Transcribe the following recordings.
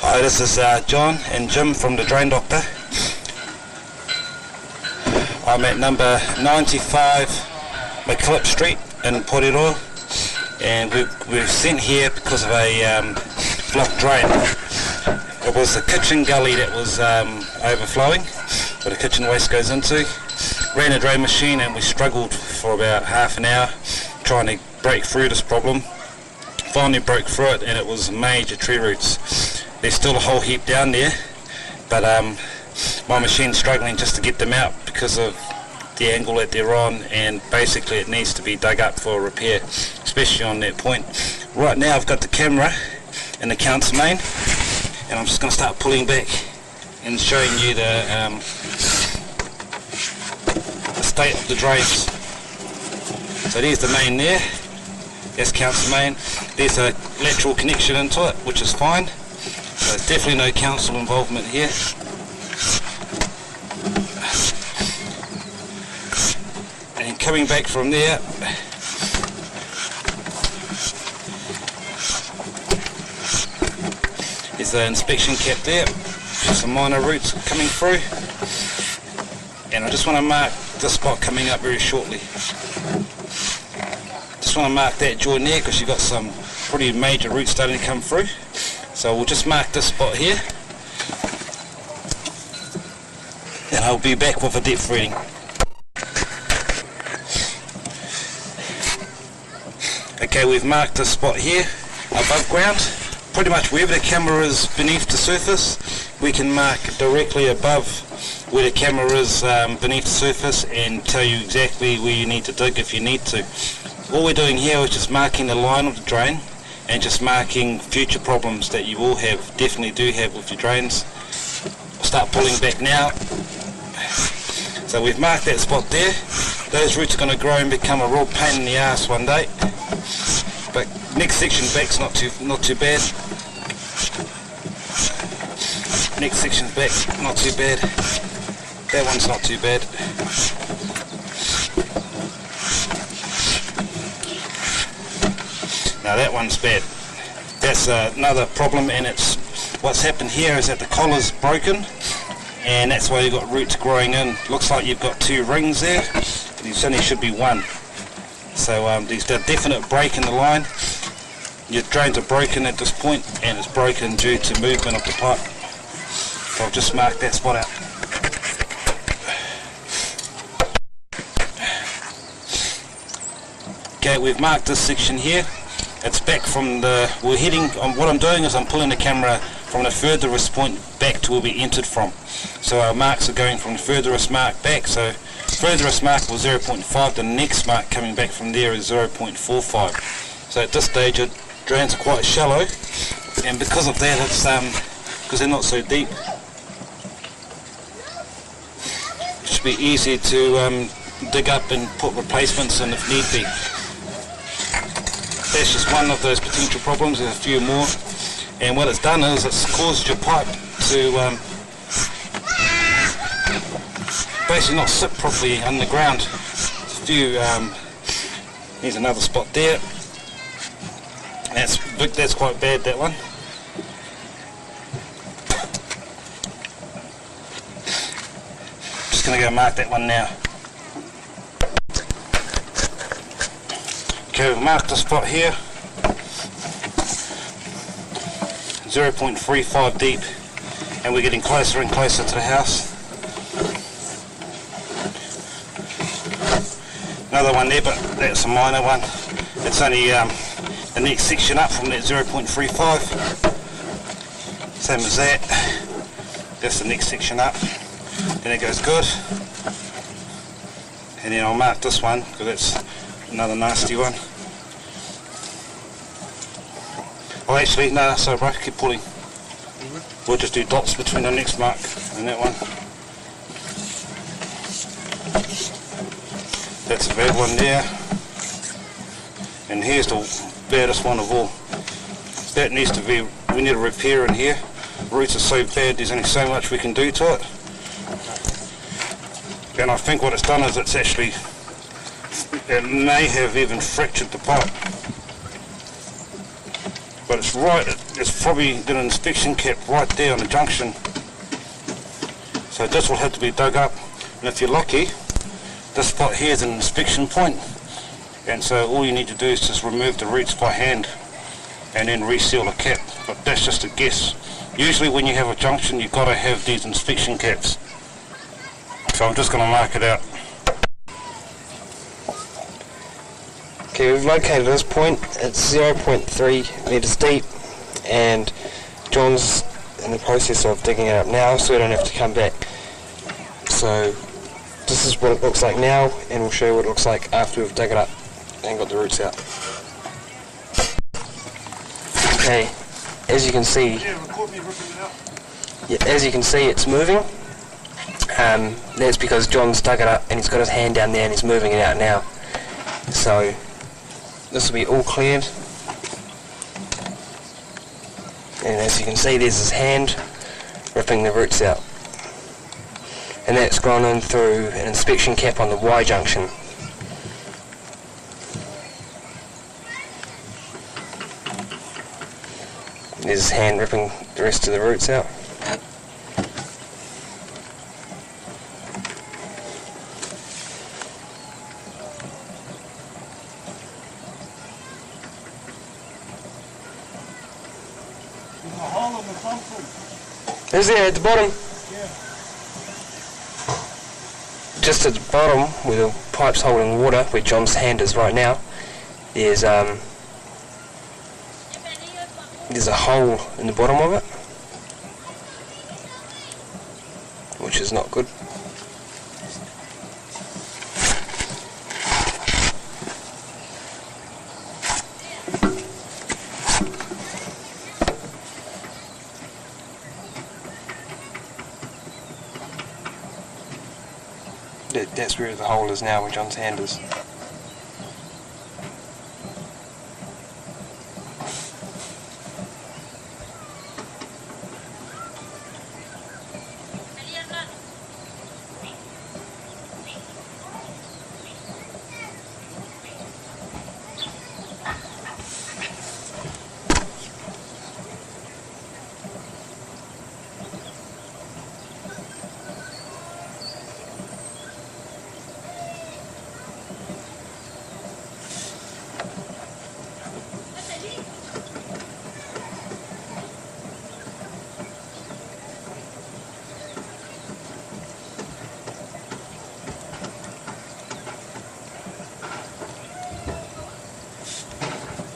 Hi, this is John and Jim from the Drain Doctor. I'm at number 95 McKillop Street in Port Ero, and we've sent here because of a blocked drain. It was the kitchen gully that was overflowing, where the kitchen waste goes into. Ran a drain machine and we struggled for about half an hour trying to break through this problem. Finally broke through it, and it was major tree roots. There's still a whole heap down there, but my machine's struggling just to get them out because of the angle that they're on, and basically it needs to be dug up for a repair, especially on that point. Right now I've got the camera in the council main, and I'm just going to start pulling back and showing you the state of the drains. So there's the main there, that's council main. There's a lateral connection into it, which is fine. So there's definitely no council involvement here. And coming back from there, there's the inspection cap there, just some minor roots coming through. And I just want to mark this spot coming up very shortly. Just want to mark that joint there because you've got some pretty major roots starting to come through. So we'll just mark this spot here, and I'll be back with a depth reading. Okay, we've marked this spot here above ground. Pretty much wherever the camera is beneath the surface, we can mark directly above where the camera is beneath the surface and tell you exactly where you need to dig if you need to. All we're doing here is just marking the line of the drain and just marking future problems that you will have, definitely do have with your drains. I'll start pulling back now. So we've marked that spot there. Those roots are going to grow and become a real pain in the ass one day. But next section back's not too bad. Next section's back, not too bad. That one's not too bad. Now that one's bad. That's another problem, and it's what's happened here is that the collar's broken, and that's why you've got roots growing in. Looks like you've got two rings there, but there only should be one. So there's a definite break in the line. Your drains are broken at this point, and it's broken due to movement of the pipe. So I'll just mark that spot out. Okay, we've marked this section here. It's back from we're heading, what I'm doing is I'm pulling the camera from the furthest point back to where we entered from. So our marks are going from the furthest mark back, so furthest mark was 0.5, the next mark coming back from there is 0.45. So at this stage the drains are quite shallow, and because of that it's, because they're not so deep, it should be easy to dig up and put replacements in if need be. That's just one of those potential problems. There's a few more, and what it's done is it's caused your pipe to basically not sit properly on the ground. There's a few, here's another spot there. That's quite bad, that one. Just going to go mark that one now. Okay, we've marked the spot here, 0.35 deep, and we're getting closer and closer to the house. Another one there, but that's a minor one. It's only the next section up from that 0.35. Same as that. That's the next section up. Then it goes good. And then I'll mark this one because that's another nasty one. Oh, actually, no, sorry bro, keep pulling. We'll just do dots between the next mark and that one. That's a bad one there. And here's the baddest one of all. That needs to be, we need a repair in here. Roots are so bad, there's only so much we can do to it. And I think what it's done is it's actually, it may have even fractured the pipe. but it's probably got an inspection cap right there on the junction. So this will have to be dug up, and if you're lucky, this spot here is an inspection point, and so all you need to do is just remove the roots by hand and then reseal the cap, but that's just a guess. Usually when you have a junction you've got to have these inspection caps. So I'm just going to mark it out. Okay, we've located this point. It's 0.3 metres deep, and John's in the process of digging it up now, so we don't have to come back. So this is what it looks like now, and we'll show you what it looks like after we've dug it up and got the roots out. Okay, as you can see, it's moving. That's because John's dug it up and he's got his hand down there and he's moving it out now. So this will be all cleared, and as you can see, there's his hand ripping the roots out, and that's gone in through an inspection cap on the Y junction. There's his hand ripping the rest of the roots out. There's a hole in the front. Is there at the bottom? Yeah. Just at the bottom, where the pipe's holding water, where John's hand is right now, there's a hole in the bottom of it, which is not good. That's where the hole is now, where John's hand is.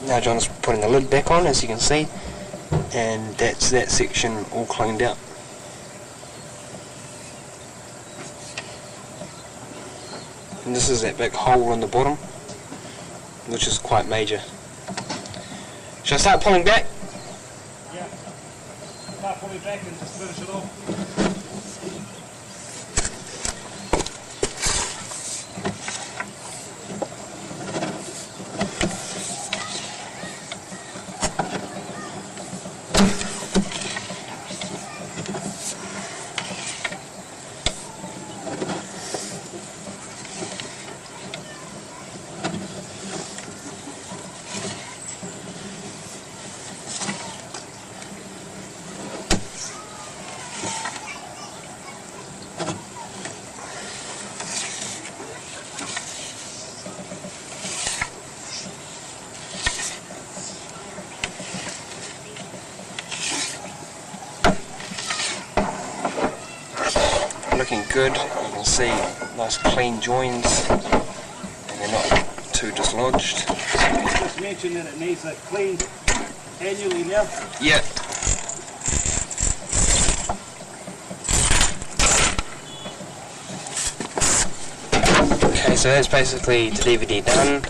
Now John's putting the lid back on, as you can see, and that's that section all cleaned out. And this is that big hole in the bottom, which is quite major. Shall I start pulling back? Yeah. Start pulling back and just finish it off. Looking good, you can see nice clean joins, and they're not too dislodged. You just mentioned that it needs a clean annually now. Yeah. Okay, so that's basically the DVD done.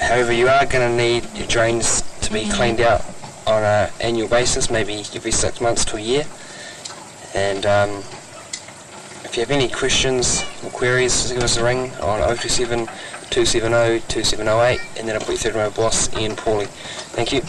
However, you are going to need your drains to be cleaned out on an annual basis, maybe every 6 months to a year. And if you have any questions or queries, give us a ring on 027 270 2708, and then I'll put you through to my boss, Ian Pauly. Thank you.